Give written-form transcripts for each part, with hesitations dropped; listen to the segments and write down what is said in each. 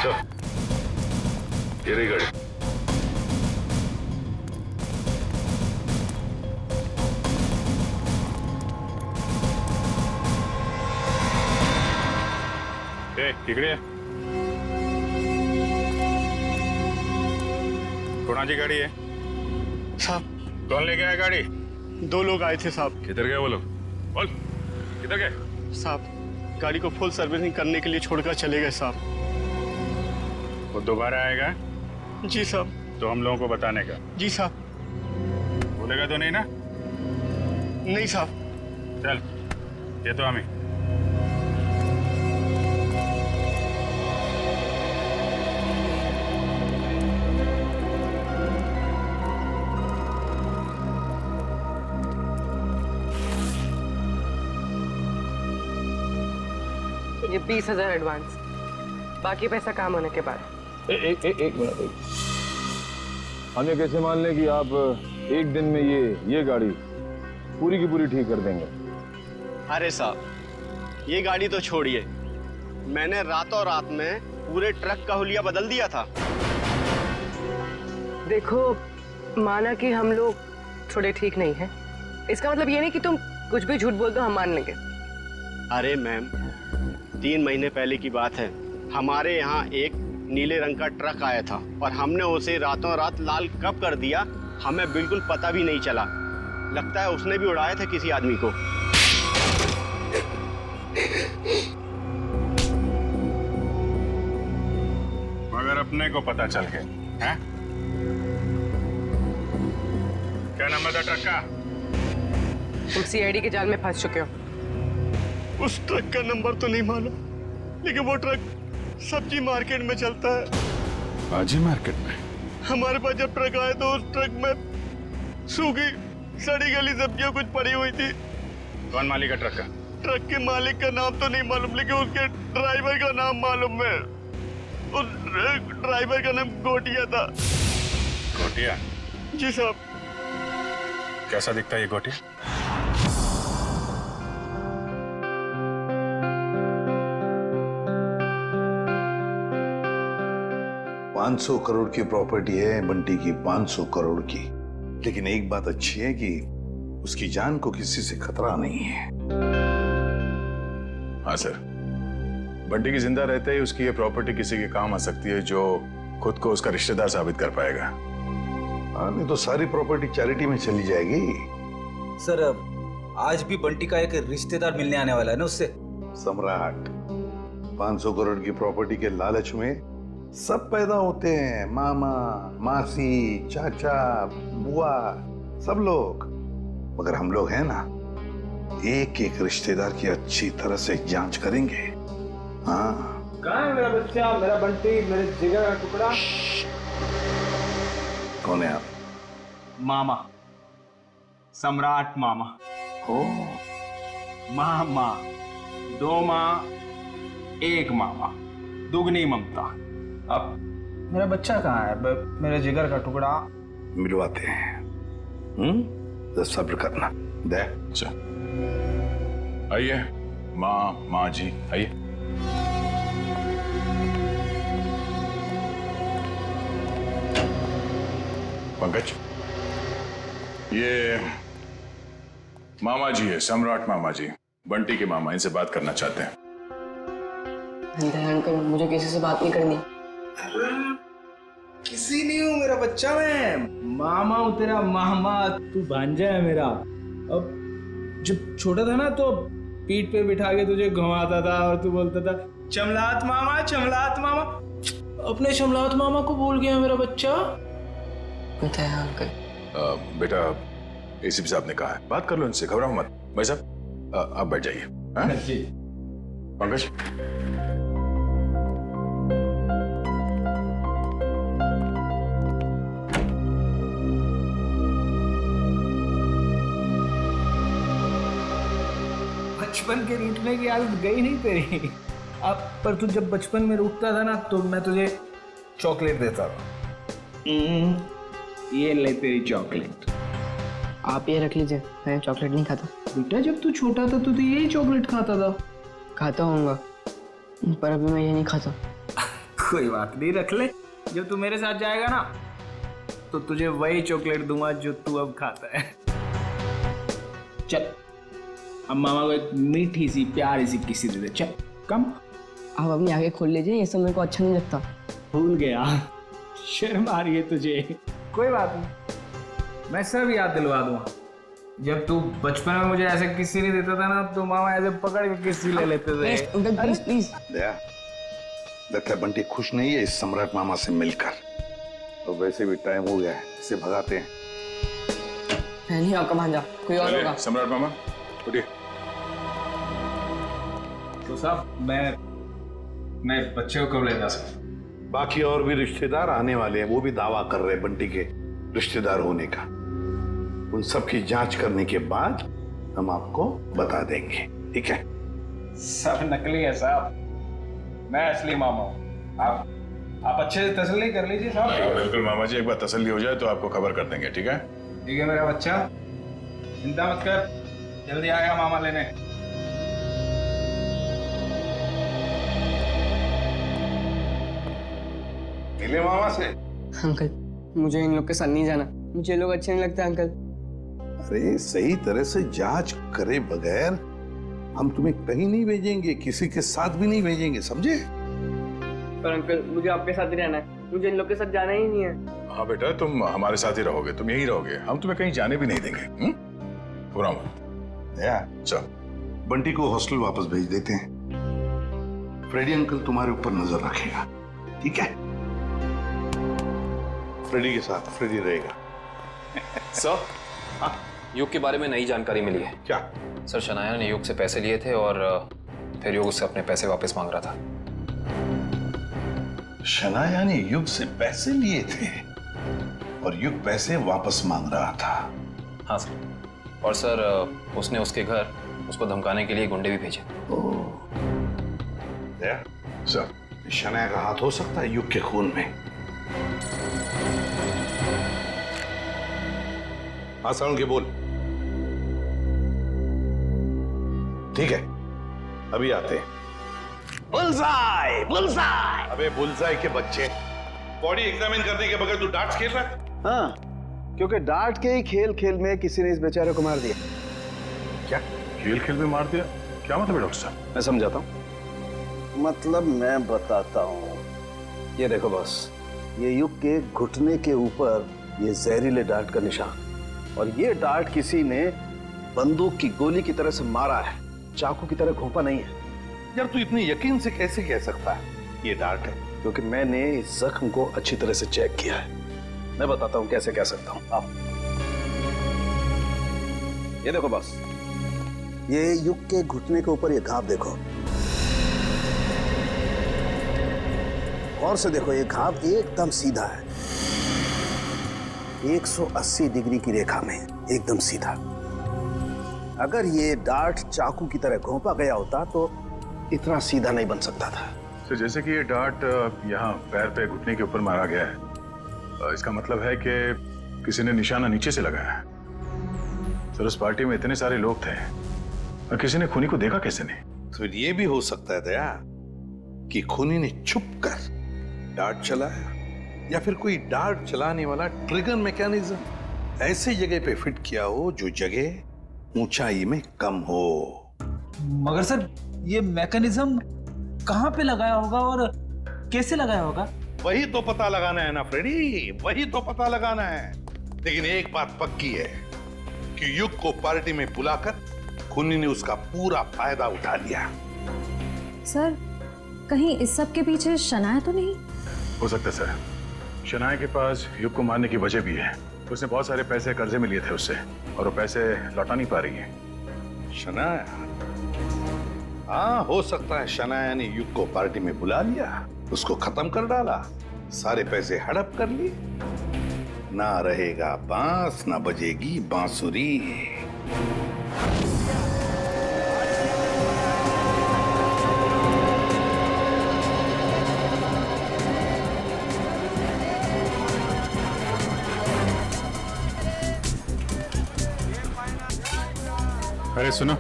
चल, ये रही गाड़ी। इकडे कोणाची गाड़ी है? साहब कौन लेके आया गाड़ी? 2 लोग आए थे साहब। किधर गए वो लोग? बोल, किधर गए? साहब गाड़ी को फुल सर्विसिंग करने के लिए छोड़कर चले गए साहब। वो दोबारा आएगा जी साहब। तो हम लोगों को बताने का। जी साहब। बोलेगा तो नहीं ना? नहीं साहब। चल, ये तो हमें। ये 20,000 एडवांस, बाकी पैसा काम होने के बाद। एक मिनट। हम ये कैसे मान लें कि आप एक दिन में ये गाड़ी पूरी की पूरी ठीक कर देंगे? अरे साहब ये गाड़ी तो छोड़िए, मैंने रातों रात में पूरे ट्रक का हुलिया बदल दिया था। देखो, माना कि हम लोग थोड़े ठीक नहीं हैं, इसका मतलब ये नहीं कि तुम कुछ भी झूठ बोल दो हम मान लेंगे। अरे मैम, 3 महीने पहले की बात है, हमारे यहाँ एक नीले रंग का ट्रक आया था और हमने उसे रातों रात लाल कब कर दिया हमें बिल्कुल पता भी नहीं चला। लगता है उसने भी उड़ाया था किसी आदमी को। मगर अपने को पता चल गया है? क्या नंबर था ट्रक का? तुम सीआईडी के जाल में फंस चुके हो। उस ट्रक का नंबर तो नहीं मालूम, लेकिन वो ट्रक सब्जी मार्केट में चलता है। भाजी मार्केट में? हमारे पास जब ट्रक आया तो उस ट्रक में सूखी सड़ी गली सब्जियां कुछ पड़ी हुई थी। कौन मालिक है ट्रक का? ट्रक के मालिक का नाम तो नहीं मालूम, लेकिन उसके ड्राइवर का नाम मालूम है। उस ड्राइवर का नाम गोटिया था। गोटिया? जी साहब। कैसा दिखता है ये गोटिया? 500 करोड़ की प्रॉपर्टी है बंटी की, 500 करोड़ की। लेकिन एक बात अच्छी है कि उसकी जान को किसी से खतरा नहीं है। हाँ सर, बंटी की जिंदा रहते ही उसकी ये प्रॉपर्टी किसी के काम आ सकती है जो खुद को उसका रिश्तेदार साबित कर पाएगा। हाँ, नहीं तो सारी प्रॉपर्टी चैरिटी में चली जाएगी। सर, आज भी बंटी का एक रिश्तेदार मिलने आने वाला है ना उससे। सम्राट, 500 करोड़ की प्रॉपर्टी के लालच में सब पैदा होते हैं, मामा, मासी, चाचा, बुआ, सब लोग। मगर हम लोग हैं ना, एक एक रिश्तेदार की अच्छी तरह से जांच करेंगे। हाँ। कहाँ है मेरा बच्चा, मेरा बंटी, मेरे जिगर का टुकड़ा? कौन है आप? मामा, सम्राट मामा। ओ, मामा, 2 माँ, 1 मामा, दुगनी ममता। अब मेरा बच्चा कहाँ है, मेरे जिगर का टुकड़ा? मिलवाते हैं। तो सब्र करना। दे। अच्छा, आइए माँ जी, आइए। पंकज, ये मामा जी है, सम्राट मामा जी, बंटी के मामा, इनसे बात करना चाहते हैं। अंकल, मुझे किसी से बात नहीं करनी। किसी नहीं हूँ, मेरा बच्चा मैं। मामा हूँ तेरा मामा, तू भांजा है मेरा। अब जब छोटा था ना तो पीठ पे बिठा के तुझे घुमाता था और तू बोलता था चमलात मामा, चमलात मामा। अपने चमलात मामा को भूल गया मेरा बच्चा। अंकल, बेटा, एसीपी साहब ने कहा है, बात कर लो इनसे, घबराओ मत। भाई साहब, आप बैठ जाइए। जी पंकज, बचपन के रूठने की आदत गई नहीं तेरी। अब पर तू जब बचपन में रूठता था ना तो मैं तुझे चॉकलेट देता था। ये ले तेरी चॉकलेट। आप ये रख लीजिए, मैं चॉकलेट नहीं खाता। बेटा, जब तू छोटा था तो यही चॉकलेट खाता था। खाता हूँगा, पर अभी मैं ये नहीं खाता। कोई बात नहीं, रख ले। जब तू मेरे साथ जाएगा ना तो तुझे वही चॉकलेट दूंगा जो तू अब खाता है। चल अब मामा को एक मीठी सी प्यारी सी किसी दे दे। चल कम। आप अपनी आगे खोल लीजिए, ये सब मेरे को अच्छा नहीं लगता। भूल गया, शर्म आ रही है तुझे। कोई बात नहीं, मैं सब याद दिलवा दूंगा। जब तू बचपन में मुझे ऐसे किस्सी नहीं देता था ना, तो मामा ऐसे पकड़ के किस्सी ले लेते थे। Uncle please please. दया, लगता है बंटी खुश नहीं है इस सम्राट मामा से मिलकर। तो वैसे भी टाइम हो गया है, इसे भगाते हैं। मैं नहीं आपका भांजा, कोई और होगा। सम्राट मामा उठिए। तो साहब मैं बच्चे को कब ले जा सकता? बाकी और भी रिश्तेदार आने वाले हैं, वो भी दावा कर रहे हैं बंटी के रिश्तेदार होने का। उन सब की जांच करने के बाद हम आपको बता देंगे, ठीक है? सब नकली है साहब, मैं असली मामा हूँ। आप अच्छे से तसल्ली कर लीजिए साहब। बिल्कुल मामा जी, एक बार तसल्ली हो जाए तो आपको खबर कर देंगे, ठीक है? ठीक है मेरा बच्चा, चिंता मत कर, जल्दी आएगा मामा लेने। मिले मामा से? अंकल मुझे इन लोग के साथ नहीं जाना, मुझे लोग अच्छे नहीं लगते अंकल। अरे सही तरह से जांच करे बगैर हम तुम्हें कहीं नहीं भेजेंगे, किसी के साथ भी नहीं भेजेंगे, समझे? पर अंकल मुझे आपके साथ ही रहना है, मुझे इन लोग के साथ जाना ही नहीं है। हाँ बेटा, तुम हमारे साथ ही रहोगे, तुम यहीं रहोगे, हम तुम्हें कहीं जाने भी नहीं देंगे। पूरा चल बंटी को हॉस्टल वापस भेज देते हैं। फ्रेडी अंकल तुम्हारे ऊपर नजर रखेगा, ठीक है? फ्रेडी के साथ फ्रेडी रहेगा। सर, हाँ, युग के बारे में नई जानकारी मिली है। क्या? सर, शनाया ने युग से पैसे लिए थे और फिर युग उससे अपने पैसे वापस मांग रहा था। शनाया ने युग से पैसे लिए थे और युग पैसे वापस मांग रहा था। हाँ सर, और सर उसने उसके घर उसको धमकाने के लिए गुंडे भी भेजे। सर, शनाया का हाथ हो सकता है युग के खून में। हाँ साउंड के बोल। ठीक है, अभी आते हैं। Bullseye, bullseye. अबे बुलसाई के बच्चे, बॉडी एग्जामिन करने के बगैर तू डार्ट्स खेल रहा है? हाँ, क्योंकि डांट के ही खेल खेल में किसी ने इस बेचारे को मार दिया। क्या खेल खेल में मार दिया? क्या मतलब है डॉक्टर साहब? मैं समझाता हूँ। मतलब मैं बताता हूँ। ये देखो बॉस, ये युग के घुटने के ऊपर ये जहरीले डार्ट का निशान, और ये डार्ट किसी ने बंदूक की गोली की तरह से मारा है, चाकू की तरह घोंपा नहीं है। यार तू इतने यकीन से कैसे कह सकता है ये डार्ट है? क्योंकि मैंने इस जख्म को अच्छी तरह से चेक किया है। मैं बताता हूँ कैसे कह सकता हूँ। आप ये देखो बॉस, ये युग के घुटने के ऊपर ये घाव देखो, और से देखो, ये घाव एकदम सीधा है, 180 डिग्री की रेखा में एकदम सीधा। अगर ये डार्ट चाकू की तरह घोंपा गया होता तो इतना सीधा नहीं बन सकता था। तो जैसे कि ये डार्ट यहाँ पैर पे घुटने के ऊपर मारा गया है, इसका मतलब है कि किसी ने निशाना नीचे से लगाया है। सर, उस पार्टी में इतने सारे लोग थे और किसी ने खूनी को देखा कैसे नहीं? तो ये भी हो सकता है दया कि खूनी ने छुप कर डार्ट चलाया, या फिर कोई डार्ट चलाने वाला ट्रिगर मैकेनिज्म ऐसी जगह पे फिट किया हो जो जगह ऊंचाई में कम हो। मगर सर, ये मैकेनिज्म कहाँ पे लगाया होगा और कैसे लगाया होगा? वही तो पता लगाना है ना फ्रेडी, वही तो पता लगाना है। लेकिन एक बात पक्की है कि युग को पार्टी में बुलाकर खूनी ने उसका पूरा फायदा उठा लिया। सर, कहीं इस सब के पीछे शनाया तो नहीं? हो सकता है सर, शनाया के पास युग को मारने की वजह भी है। उसने बहुत सारे पैसे कर्जे में लिए थे उससे, और वो पैसे लौटा नहीं पा रही है। शनाया? हाँ, हो सकता है शनाया ने युग को पार्टी में बुला लिया, उसको खत्म कर डाला, सारे पैसे हड़प कर लिए। ना रहेगा बांस, ना बजेगी बांसुरी। अरे सुनो,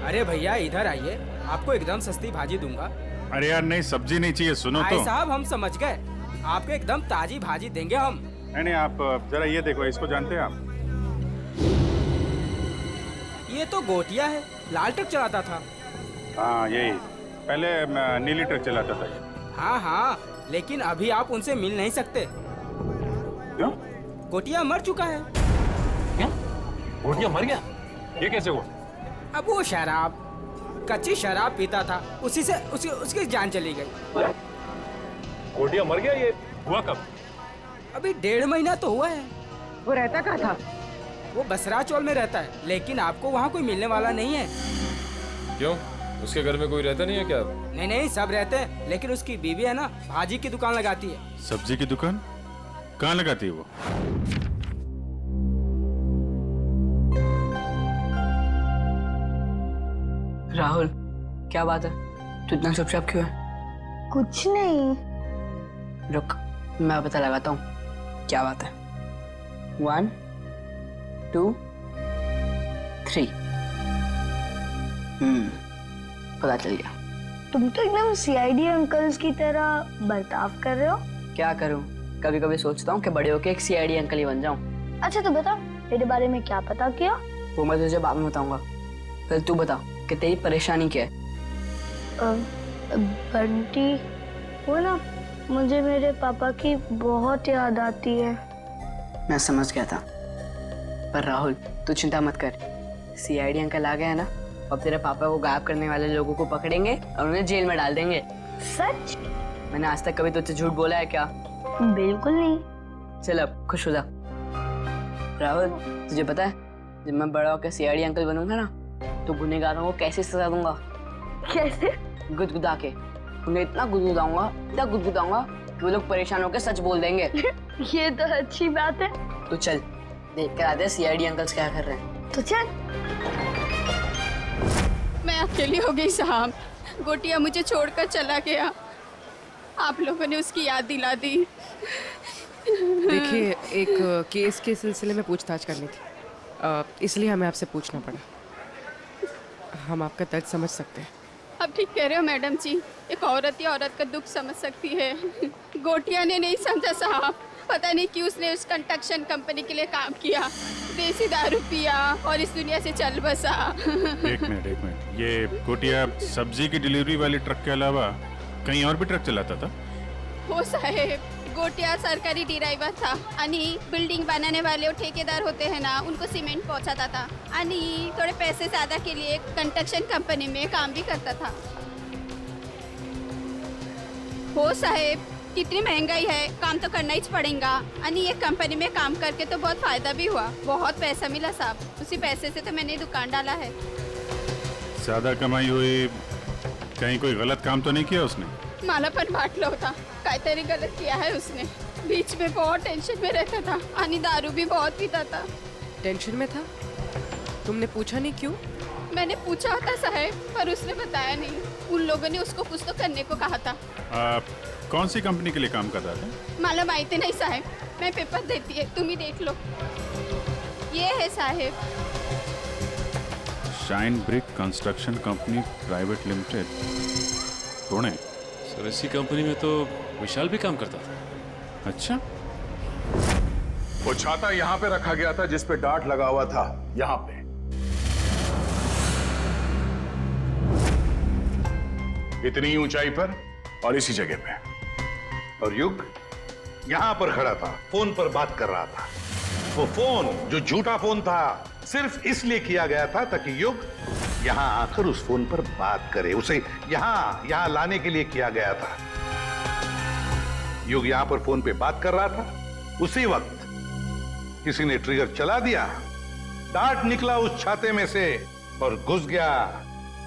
अरे भैया इधर आइए, आपको एकदम सस्ती भाजी दूंगा। अरे यार नहीं, सब्जी नहीं चाहिए, सुनो भाई तो। साहब हम समझ गए, आपको एकदम ताजी भाजी देंगे हम। नहीं, आप जरा ये देखो, इसको जानते हैं आप? ये तो गोटिया है, लाल ट्रक चलाता था। हाँ यही, पहले नीली ट्रक चलाता था। हाँ हाँ, लेकिन अभी आप उनसे मिल नहीं सकते। क्यों? गोटिया मर चुका है। क्या? गोटिया मर गया? ये कैसे हुआ? अब वो शराब, कच्ची शराब पीता था, उसी से उसकी जान चली गई। गोटिया मर गया? ये हुआ कब? अभी 1.5 महीना तो हुआ है। वो रहता कहाँ था? वो बसरा चौल में रहता है, लेकिन आपको वहाँ कोई मिलने वाला नहीं है। क्यों, उसके घर में कोई रहता नहीं है क्या? नहीं नहीं, सब रहते हैं, लेकिन उसकी बीवी है ना, भाजी की दुकान लगाती है। सब्जी की दुकान कहाँ लगाती है वो? राहुल, क्या बात है? तू इतना चुपचाप क्यों है? कुछ नहीं। रुक, मैं पता लगाता हूँ क्या बात है। 1 2 3। पता चल गया। तुम तो एकदम सीआईडी अंकल्स की तरह बर्ताव कर रहे हो। क्या करूँ, कभी कभी सोचता हूँ कि बड़े होके एक सीआईडी अंकल ही बन जाऊँ। अच्छा तो बता, मेरे बारे में क्या पता किया? वो मैं तुझे बाद में बताऊंगा। पहले तू बता कि तेरी परेशानी क्या है? बंटी, वो ना, मुझे मेरे पापा की बहुत याद आती है। मैं समझ गया था, पर राहुल तू चिंता मत कर। सीआईडी अंकल आ गए हैं ना, अब तेरे पापा को गायब करने वाले लोगों को पकड़ेंगे और उन्हें जेल में डाल देंगे। सच? मैंने आज तक कभी तुझसे झूठ बोला है क्या? बिल्कुल नहीं। चल अब खुश हो जा। राहुल, तुझे पता है जब मैं बड़ा होकर सीआईडी अंकल बनूंगा ना, तो गुनहगारों को कैसे सजा दूंगा? कैसे? गुदगुदा के। उन्हें इतना गुदगुदाऊंगा कि वो लोग परेशान होकर सच बोल देंगे। ये तो अच्छी बात है। तो चल देख कर आते हैं सीआईडी अंकल्स क्या कर रहे हैं। तो चल। मैं अकेली हो गई साहब, गोटिया मुझे छोड़कर चला गया। आप लोगों ने उसकी याद दिला दी। देखिए, एक केस के सिलसिले में पूछताछ करनी थी, इसलिए हमें आपसे पूछना पड़ा। हम आपका दर्द समझ सकते हैं। अब ठीक कह रहे हो मैडम जी, एक औरत ही औरत का दुख समझ सकती है। गोटिया ने नहीं समझा साहब, पता नहीं क्यों उसने उस कंस्ट्रक्शन कंपनी के लिए काम किया, देसी दारू पिया और इस दुनिया से चल बसा। एक मिनट, ये गोटिया सब्जी की डिलीवरी वाली ट्रक के अलावा कहीं और भी ट्रक चलाता था? हो साहेब, गोटिया सरकारी ड्राइवर था आणि बिल्डिंग बनाने वाले ठेकेदार होते हैं ना, उनको सीमेंट पहुंचाता था आणि थोड़े पैसे ज्यादा के लिए कंस्ट्रक्शन कंपनी में काम भी करता था। हो साहेब, कितनी महंगाई है, काम तो करना ही पड़ेगा। आणि ये कंपनी में काम करके तो बहुत फायदा भी हुआ, बहुत पैसा मिला साहब। उसी पैसे से तो मैंने दुकान डाला है। ज्यादा कमाई हुई, कहीं कोई गलत काम तो नहीं किया उसने? मला पण वाटलं होता काहीतरी गलत किया है उसने। बीच में बहुत टेंशन में रहता था आणि दारू भी बहुत पीता था। टेंशन में था? तुमने पूछा नहीं क्यों? मैंने पूछा था साहब, पर उसने बताया नहीं। उन लोगों ने उसको कुछ तो करने को कहा था। कौन सी कंपनी के लिए काम कर रहा था? मला माहिती नहीं साहब, मैं पेपर देती है, तुम ही देख लो। ये है साहब, shine brick construction company private limited, Pune. Sir इसी कंपनी में तो विशाल भी काम करता था। अच्छा, वो छाता यहाँ पे रखा गया था जिस पे डार्ट लगा हुआ था, यहाँ पे। इतनी ऊंचाई पर और इसी जगह पे। और युग यहां पर खड़ा था, फोन पर बात कर रहा था। वो फोन जो झूठा फोन था, सिर्फ इसलिए किया गया था ताकि युग यहां आकर उस फोन पर बात करे। उसे यहां लाने के लिए किया गया था। युग यहां पर फोन पे बात कर रहा था, उसी वक्त किसी ने ट्रिगर चला दिया, डार्ट निकला उस छाते में से और घुस गया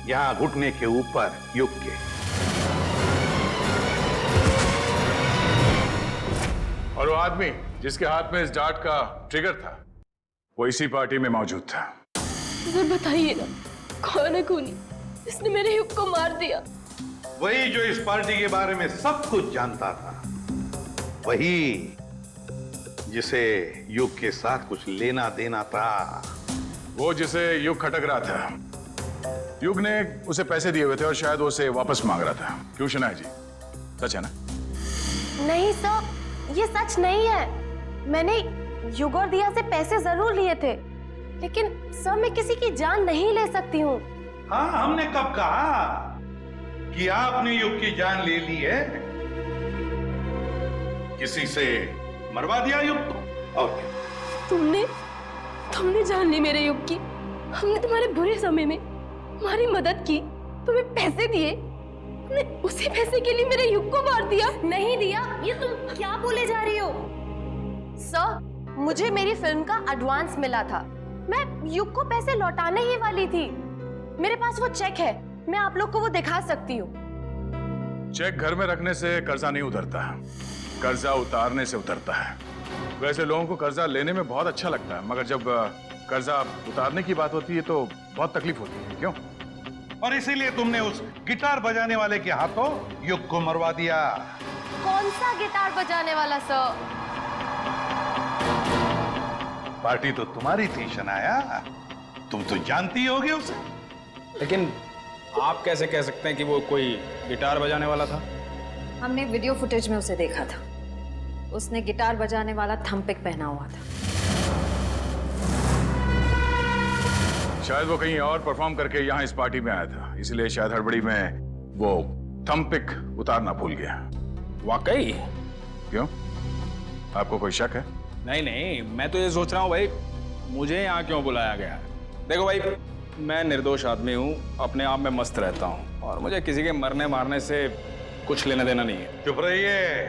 यहां घुटने के ऊपर युग के। और वो आदमी जिसके हाथ में इस डार्ट का ट्रिगर था, वो इसी पार्टी में मौजूद था। सर बताइए ना, कौन है खूनी जिसने मेरे युग को मार दिया? वही जो इस पार्टी के बारे में सब कुछ जानता था, वही जिसे युग के साथ कुछ लेना देना था, वो जिसे युग खटक रहा था। युग ने उसे पैसे दिए हुए थे और शायद वो उसे वापस मांग रहा था। क्यों शनाया जी, सच है ना? नहीं सर, ये सच नहीं है। मैंने युग और दिया से पैसे जरूर लिए थे, लेकिन सर मैं किसी की जान नहीं ले सकती हूँ। हाँ, हमने कब कहा कि आपने युग की जान ले ली है? किसी से मरवा दिया युग को। और तुमने जान ली मेरे युग की। हमने तुम्हारे बुरे समय में तुम्हारी मदद की, तुम्हें पैसे दिए, तुमने उसी पैसे के लिए मेरे युग को मार दिया। नहीं दिया, ये तुम क्या बोले जा रही हो? सर, मुझे मेरी फिल्म का एडवांस मिला था। मैं युग को पैसे लौटाने ही वाली थी। मेरे पास वो चेक है, मैं आप लोग को वो दिखा सकती हूँ। चेक घर में रखने से कर्जा नहीं उतरता, कर्जा उतारने से उतरता है। वैसे लोगों को कर्जा लेने में बहुत अच्छा लगता है, मगर जब कर्जा उतारने की बात होती है तो बहुत तकलीफ होती है। क्यों? और इसीलिए तुमने उस गिटार बजाने वाले के हाथों युग को मरवा दिया। कौन सा गिटार बजाने वाला सर? पार्टी तो तुम्हारी थी शनाया, तुम तो जानती होगी उसे। लेकिन आप कैसे कह सकते हैं कि वो कोई गिटार बजाने वाला था? हमने वीडियो फुटेज में उसे देखा था। उसने गिटार बजाने वाला थंपिक पहना हुआ था। शायद वो कहीं और परफॉर्म करके यहाँ इस पार्टी में आया था, इसलिए शायद हड़बड़ी में वो थंपिक उतारना भूल गया। वाकई? क्यों, आपको कोई शक है? नहीं, मैं तो ये सोच रहा हूँ भाई, मुझे यहाँ क्यों बुलाया गया? देखो भाई, मैं निर्दोष आदमी हूँ, अपने आप में मस्त रहता हूँ और मुझे किसी के मरने मारने से कुछ लेना देना नहीं है। चुप रहिए,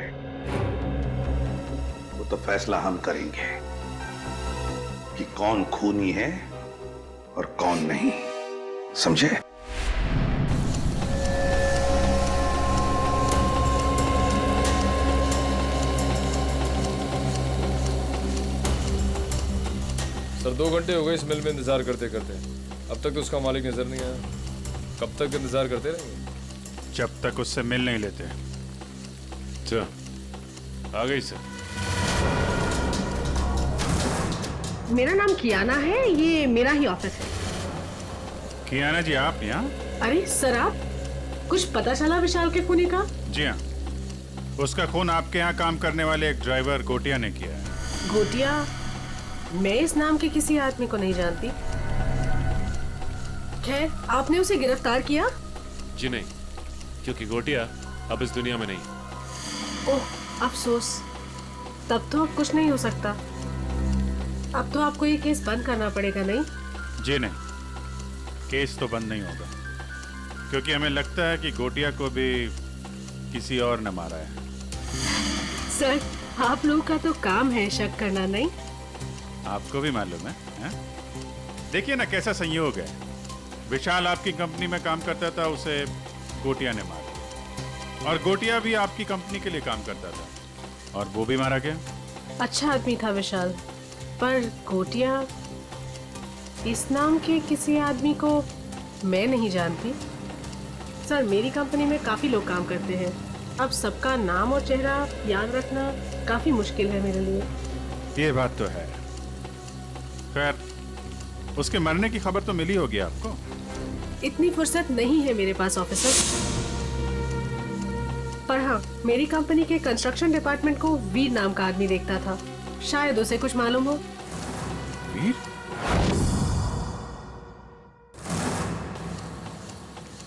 वो तो फैसला हम करेंगे कि कौन खूनी है और कौन नहीं, समझे? सर 2 घंटे हो गए इस मिल में इंतजार करते करते, अब तक तो उसका मालिक नजर नहीं आया। कब तक इंतजार करते रहेंगे? जब तक उससे मिल नहीं लेते। अच्छा, आ गई सर। मेरा नाम कियाना है, ये मेरा ही ऑफिस है। कियाना जी, आप यहाँ? अरे सर, आप कुछ पता चला विशाल के खूनी का? जी हाँ, उसका खून आपके यहाँ काम करने वाले एक ड्राइवर गोटिया ने किया है। गोटिया? मैं इस नाम के किसी आदमी को नहीं जानती। खैर, आपने उसे गिरफ्तार किया? जी नहीं, क्योंकि गोटिया अब इस दुनिया में नहीं। ओह, अफसोस। तब तो अब कुछ नहीं हो सकता। अब तो आपको ये केस बंद करना पड़ेगा, नहीं? जी नहीं, केस तो बंद नहीं होगा, क्योंकि हमें लगता है कि गोटिया को भी किसी और ने मारा है। सर, आप लोगों का तो काम है शक करना, नहीं? आपको भी मालूम है, है? देखिए ना कैसा संयोग है। विशाल आपकी कंपनी में काम करता था, उसे गोटिया ने मारा, और गोटिया भी आपकी कंपनी के लिए काम करता था और वो भी मारा गया। अच्छा आदमी था विशाल, पर गोटिया, इस नाम के किसी आदमी को मैं नहीं जानती। सर, मेरी कंपनी में काफी लोग काम करते हैं, अब सबका नाम और चेहरा याद रखना काफी मुश्किल है मेरे लिए। ये बात तो है। खैर, उसके मरने की खबर तो मिली होगी आपको? इतनी फुर्सत नहीं है मेरे पास ऑफिसर, पर हाँ, मेरी कंपनी के कंस्ट्रक्शन डिपार्टमेंट को वीर नाम का आदमी देखता था, शायद उसे कुछ मालूम हो। वीर?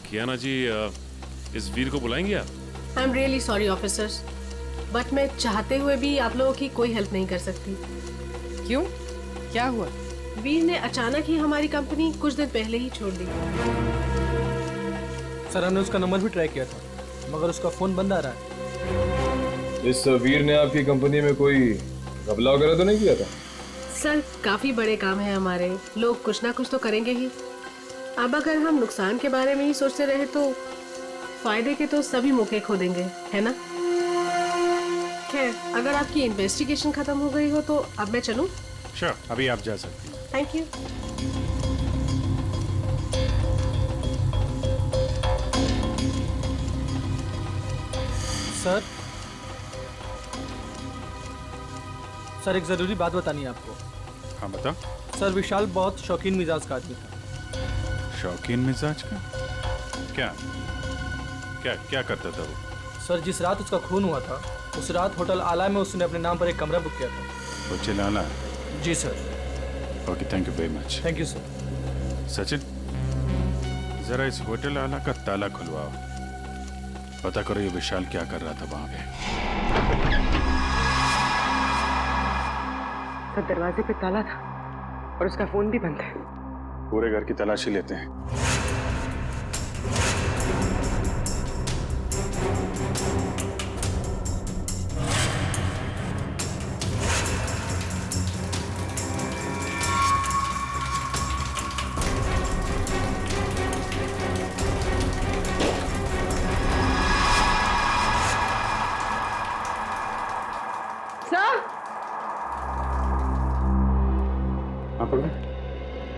कियाना जी, इस वीर को बुलाएंगे आप? I am really sorry officers, but मैं चाहते हुए भी आप लोगों की कोई हेल्प नहीं कर सकती। क्यों, क्या हुआ? वीर ने अचानक ही हमारी कंपनी कुछ दिन पहले ही छोड़ दी। सर, हमने उसका नंबर भी ट्राई किया था, मगर उसका फोन बंद आ रहा है। इस वीर ने आपकी कंपनी में कोई घपला वगैरह तो नहीं किया था? सर, काफी बड़े काम है हमारे, लोग कुछ ना कुछ तो करेंगे ही। अब अगर हम नुकसान के बारे में ही सोचते रहे तो फायदे के तो सभी मौके खो देंगे, है ना? खैर, अगर आपकी इन्वेस्टिगेशन खत्म हो गई हो तो अब मैं चलूं? श्योर, अभी आप जा सकती हैं। Thank you. सर, एक जरूरी बात बतानी है आपको। हाँ, बताओ। सर, विशाल बहुत शौकीन मिजाज का आदमी था। शौकीन मिजाज का? क्या क्या क्या करता था वो? सर जिस रात उसका खून हुआ था उस रात होटल आला में उसने अपने नाम पर एक कमरा बुक किया था। होटल आला? जी sir. Okay, thank you very much. Thank you sir. Sachin, जरा इस होटल आला का ताला खुलवाओ। पता करो ये विशाल क्या कर रहा था वहां पे। सर दरवाजे पे ताला था और उसका फोन भी बंद है। पूरे घर की तलाशी लेते हैं।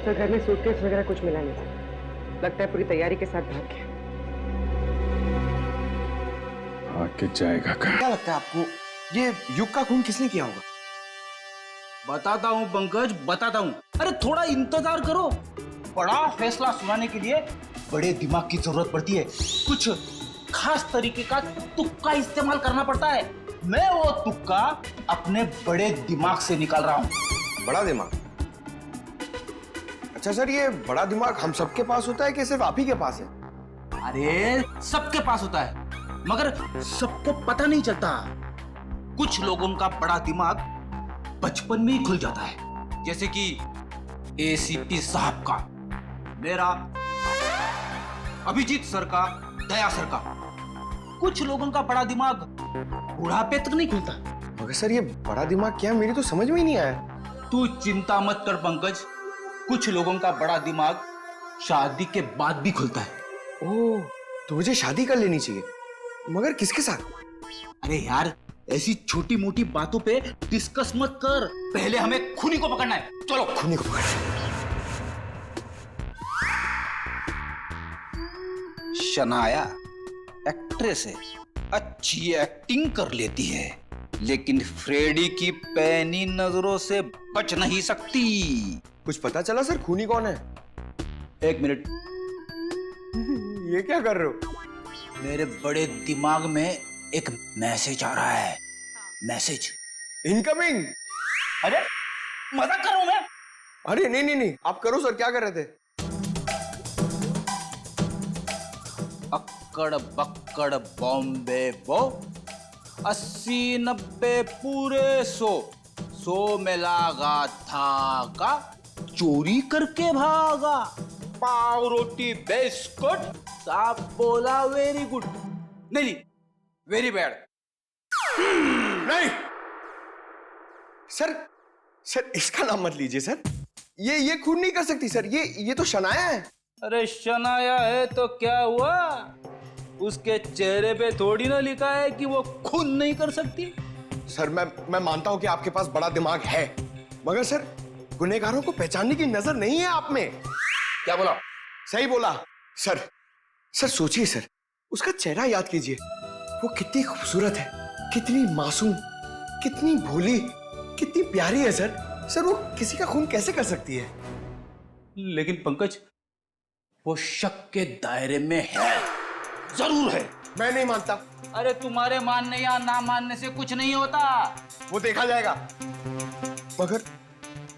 सर घर में सूटकेस वगैरह कुछ मिला नहीं था। लगता है पूरी तैयारी के साथ भाग गया। आके जाएगा कहाँ? क्या लगता है आपको ये युग का खून किसने किया होगा? बताता हूँ पंकज, बताता हूँ। अरे थोड़ा इंतजार करो। बड़ा फैसला सुनाने के लिए बड़े दिमाग की जरूरत पड़ती है। कुछ खास तरीके का तुक्का इस्तेमाल करना पड़ता है। मैं वो तुक्का अपने बड़े दिमाग से निकाल रहा हूँ। बड़ा दिमाग? अच्छा सर, ये बड़ा दिमाग हम सबके पास होता है कि सिर्फ आप ही के पास है? अरे सबके पास होता है, मगर सबको पता नहीं चलता। कुछ लोगों का बड़ा दिमाग बचपन में ही खुल जाता है, जैसे कि एसीपी साहब का, मेरा, अभिजीत सर का, दया सर का। कुछ लोगों का बड़ा दिमाग बुढ़ापे तक नहीं खुलता। मगर सर ये बड़ा दिमाग क्या है, मेरी तो समझ में ही नहीं आया। तू चिंता मत कर पंकज, कुछ लोगों का बड़ा दिमाग शादी के बाद भी खुलता है। ओह, तो मुझे शादी कर लेनी चाहिए, मगर किसके साथ? अरे यार, ऐसी छोटी मोटी बातों पे डिस्कस मत कर। पहले हमें खूनी को पकड़ना है। चलो खूनी को पकड़ना। शनाया एक्ट्रेस है, अच्छी एक्टिंग कर लेती है, लेकिन फ्रेडी की पैनी नजरों से बच नहीं सकती। कुछ पता चला सर खूनी कौन है? एक मिनट। ये क्या कर रहे हो? मेरे बड़े दिमाग में एक मैसेज आ रहा है। Message incoming. अरे मजाक कर रहा हूं मैं। अरे नहीं नहीं नहीं, आप करो सर, क्या कर रहे थे? अक्कड़ बक्कड़ बॉम्बे वो 80-90 पूरे 100 में लागा धागा, चोरी करके भागा। पाव रोटी बिस्कुट, साहब बोला वेरी गुड। नहीं, वेरी बैड। नहीं सर, सर इसका नाम मत लीजिए सर। ये खून नहीं कर सकती सर, ये तो शनाया है। अरे शनाया है तो क्या हुआ? उसके चेहरे पे थोड़ी ना लिखा है कि वो खून नहीं कर सकती। सर मैं मानता हूं कि आपके पास बड़ा दिमाग है, मगर सर गुनहगारों को पहचानने की नजर नहीं है आप में। क्या बोला? सही बोला सर। सर सोचिए सर, उसका चेहरा याद कीजिए। वो कितनी खूबसूरत है, कितनी मासूम, कितनी भोली, कितनी प्यारी है सर। सर वो किसी का खून कैसे कर सकती है? लेकिन पंकज, वो शक के दायरे में है, जरूर है। मैं नहीं मानता। अरे तुम्हारे मानने या ना मानने से कुछ नहीं होता। वो देखा जाएगा। मगर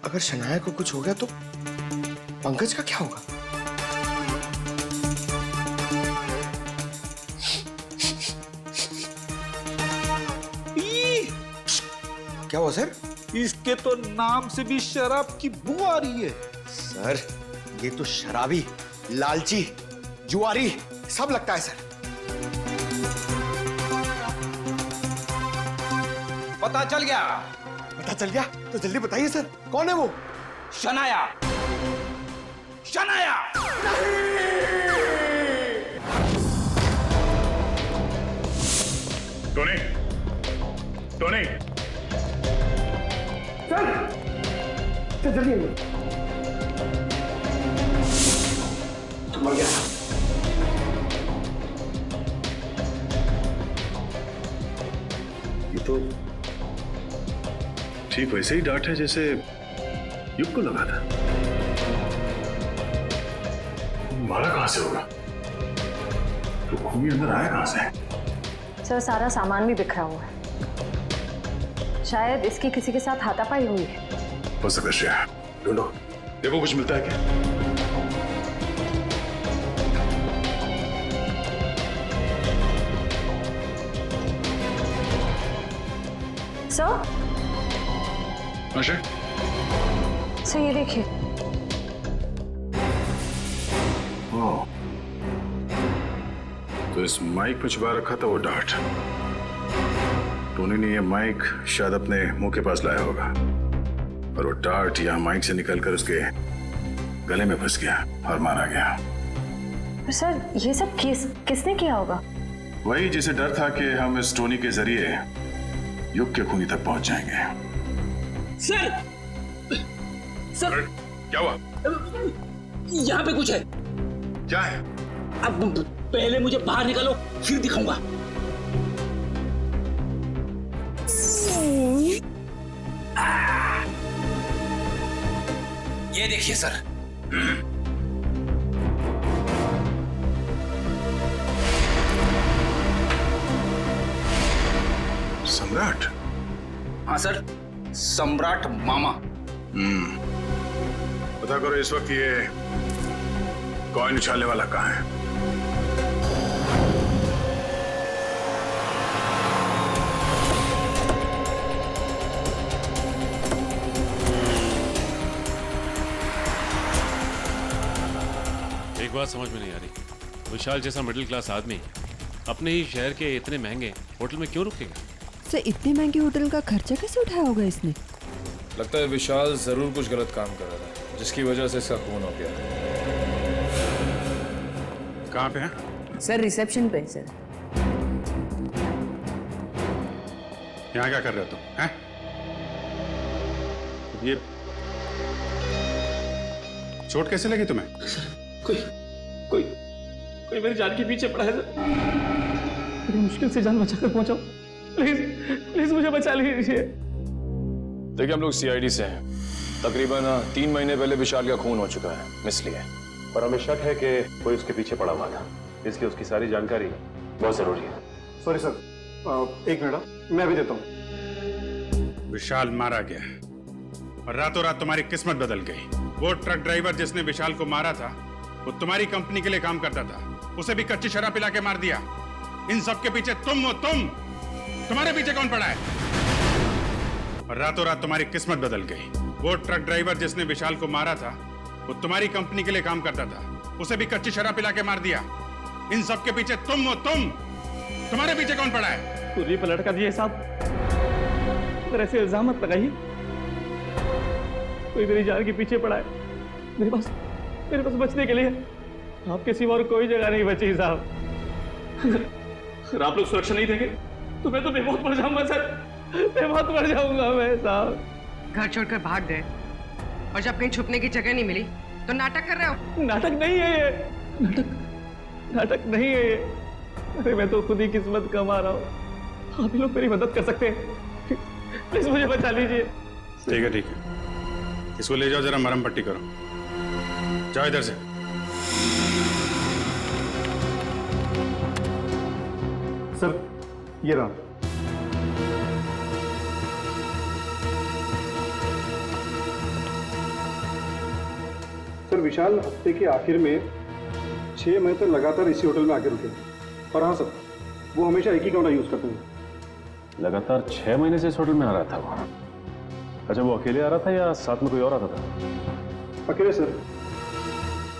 अगर शनाया को कुछ हो गया तो पंकज का क्या होगा? क्या हुआ सर? इसके तो नाम से भी शराब की बू आ रही है। सर ये तो शराबी, लालची, जुआरी सब लगता है सर। पता चल गया? पता चल गया तो जल्दी बताइए सर, कौन है वो? Shanaya. Shanaya. Tony, Tony, sir जल्दी आइए। मर गया। ये तो ठीक वैसे ही डांट है जैसे युग को लगा था। तुम्हारा कहां से होगा? तो खूनी अंदर आया कहां से? सर सारा सामान भी बिखरा हुआ है, शायद इसकी किसी के साथ हाथापाई हुई है। हो सकता है श्रेया, ढूंढो, देखो कुछ मिलता है क्या? सर आशा, सर ये देखिए। ओह, तो इस माइक में छुपा रखा था वो डार्ट। टोनी ने ये माइक शायद अपने मुंह के पास लाया होगा और वो डार्ट यहाँ माइक से निकलकर उसके गले में फंस गया और मारा गया। सर ये सब किसने किया होगा? वही जिसे डर था कि हम इस टोनी के जरिए युग के खूनी तक पहुंच जाएंगे। सर सर क्या हुआ? यहाँ पे कुछ है। क्या है? अब पहले मुझे बाहर निकालो, फिर दिखाऊंगा। ये देखिए सर। सम्राट? हाँ सर, सम्राट मामा। पता करो इस वक्त ये कॉइन उछालने वाला कहाँ है? एक बात समझ में नहीं आ रही, विशाल जैसा मिडिल क्लास आदमी अपने ही शहर के इतने महंगे होटल में क्यों रुकेगा? सर इतने महंगे होटल का खर्चा कैसे उठाया होगा इसने? लगता है विशाल जरूर कुछ गलत काम कर रहा था, जिसकी वजह से इसका खून हो गया। कहाँ पे है? सर रिसेप्शन पे सर। यहाँ क्या कर रहे हो तुम? हैं? ये चोट कैसे लगी तुम्हें? कोई मेरी जान के पीछे पड़ा है सर। बड़ी मुश्किल से जान बचाकर पहुंचा। प्लीज मुझे बचा लीजिए। देखिए हम लोग सीआईडी से हैं। तकरीबन 3 महीने पहले विशाल का खून हो चुका है, इसलिए। पर हमें शक है कि कोई उसके पीछे पड़ा हुआ था, इसलिए उसकी सारी जानकारी बहुत जरूरी है। सॉरी सर, एक मिनट मैं भी देता हूँ। विशाल मारा गया और रातों रात तुम्हारी किस्मत बदल गई। वो ट्रक ड्राइवर जिसने विशाल को मारा था वो तुम्हारी कंपनी के लिए काम करता था, उसे भी कच्ची शराब पिला के मार दिया। इन सब के पीछे तुम हो। तुम्हारे पीछे कौन पड़ा है? और रातों रात तुम्हारी किस्मत बदल गई। वो ट्रक ड्राइवर जिसने विशाल को मारा था वो तुम्हारी कंपनी के लिए काम करता था, उसे भी कच्ची शराब पिला के मार दिया। इन सब के पीछे तुम हो। तुम्हारे पीछे कौन पड़ा है? पूरी पलट कर दिए साहब, अगर ऐसे इल्जाम मत लगाइए। कोई मेरी जान के पीछे पड़ा है। मेरे पास बचने के लिए आपके सिवा और कोई जगह नहीं बची साहब। अगर आप लोग सुरक्षा नहीं देंगे तो मैं बहुत मर जाऊंगा सर। मैं बहुत मर जाऊंगा मैं साहब। घर छोड़कर भाग गए और जब कहीं छुपने की जगह नहीं मिली तो नाटक कर रहे हो? नाटक नहीं है ये, नाटक नहीं है ये। अरे मैं तो खुद ही किस्मत कमा रहा हूँ। आप ही लोग मेरी मदद कर सकते हैं, प्लीज मुझे बचा लीजिए। ठीक है, इसको ले जाओ, जरा मरहम पट्टी करो। जाओ इधर से। सर ये रहा। सर विशाल हफ्ते के आखिर में 6 महीने तक लगातार इसी होटल में आके रुके। और हाँ सर, वो हमेशा एक ही कमरा यूज करते हैं। लगातार 6 महीने से इस होटल में आ रहा था वो? अच्छा, वो अकेले आ रहा था या साथ में कोई और आता था? अकेले सर।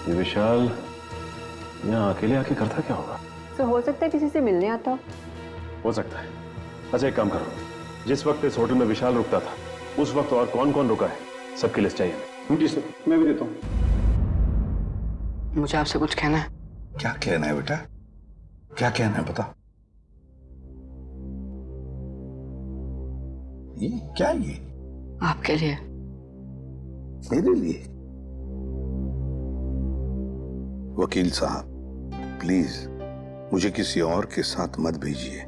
ये विशाल यहाँ अकेले आके करता क्या होगा? तो हो सकता है किसी से मिलने आता हो सकता है। अच्छा एक काम करो, जिस वक्त इस होटल में विशाल रुकता था उस वक्त और कौन कौन रुका है सबकी लिस्ट चाहिए हमें। जी सर, मैं भी देता हूँ। मुझे आपसे कुछ कहना है। क्या कहना है बेटा? क्या कहना है बता। ये क्या? ये आपके लिए। मेरे लिए? वकील साहब प्लीज मुझे किसी और के साथ मत भेजिए।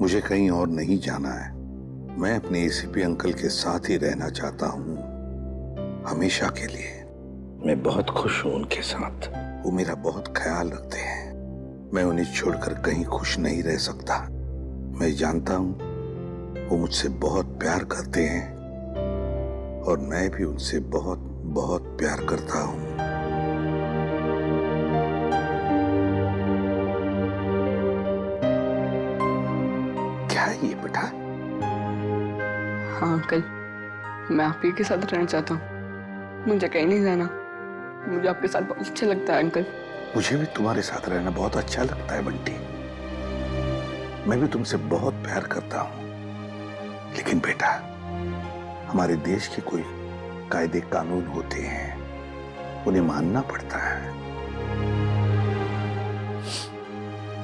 मुझे कहीं और नहीं जाना है। मैं अपने एसीपी अंकल के साथ ही रहना चाहता हूँ, हमेशा के लिए। मैं बहुत खुश हूं उनके साथ। वो मेरा बहुत ख्याल रखते हैं। मैं उन्हें छोड़कर कहीं खुश नहीं रह सकता। मैं जानता हूं वो मुझसे बहुत प्यार करते हैं और मैं भी उनसे बहुत बहुत प्यार करता हूं। क्या है ये बेटा? हाँ अंकल, मैं आप ही के साथ रहना चाहता हूँ। मुझे कहीं नहीं जाना। मुझे आपके साथ बहुत अच्छा लगता है अंकल। मुझे भी तुम्हारे साथ रहना बहुत अच्छा लगता है बंटी। मैं भी तुमसे बहुत प्यार करता हूं। लेकिन बेटा, हमारे देश के कोई कायदे कानून होते हैं, उन्हें मानना पड़ता है।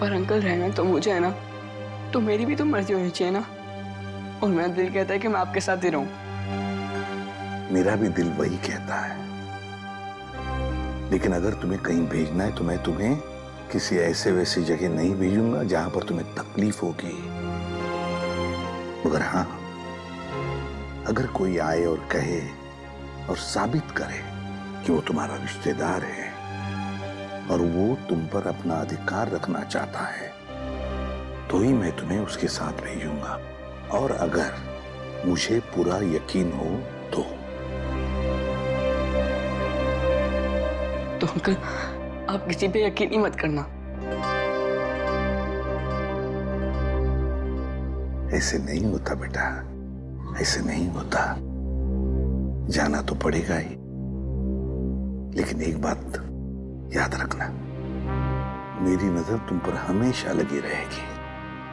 पर अंकल रहना तो मुझे है ना, तो मेरी भी तो मर्जी होनी चाहिए ना। और मेरा दिल कहता है कि मैं आपके साथ ही रहूं। मेरा भी दिल वही कहता है। लेकिन अगर तुम्हें कहीं भेजना है तो मैं तुम्हें किसी ऐसे वैसी जगह नहीं भेजूंगा जहां पर तुम्हें तकलीफ होगी। मगर हाँ, अगर कोई आए और कहे और साबित करे कि वो तुम्हारा रिश्तेदार है और वो तुम पर अपना अधिकार रखना चाहता है, तो ही मैं तुम्हें उसके साथ भेजूंगा। और अगर मुझे पूरा यकीन हो तो अंकल आप किसी पे यकीन ही मत करना। ऐसे नहीं होता बेटा, ऐसे नहीं होता। जाना तो पड़ेगा ही, लेकिन एक बात याद रखना, मेरी नजर तुम पर हमेशा लगी रहेगी।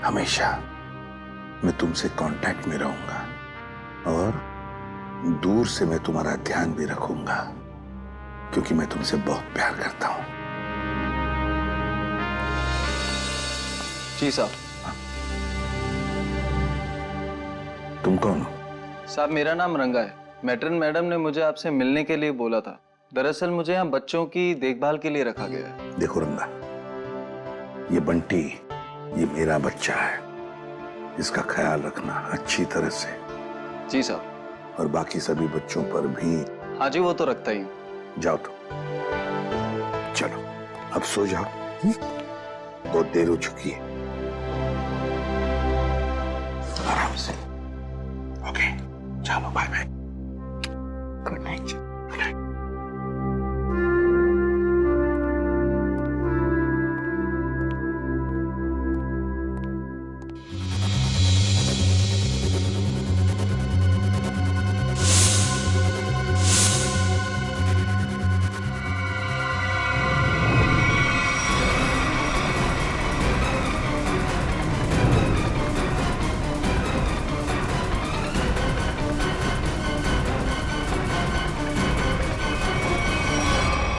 हमेशा मैं तुमसे कांटेक्ट में रहूंगा और दूर से मैं तुम्हारा ध्यान भी रखूंगा, क्योंकि मैं तुमसे बहुत प्यार करता हूं। जी साहब। तुम कौन हो? साहब मेरा नाम रंगा है। मैट्रन मैडम ने मुझे आपसे मिलने के लिए बोला था। दरअसल मुझे यहाँ बच्चों की देखभाल के लिए रखा गया है। देखो रंगा, ये बंटी, ये मेरा बच्चा है। इसका ख्याल रखना अच्छी तरह से। जी साहब। और बाकी सभी बच्चों पर भी। हाँ जी, वो तो रखता ही हूँ। जाओ तो। चलो अब सो जाओ, बहुत देर हो चुकी है। आराम से। ओके, चलो बाय बाय।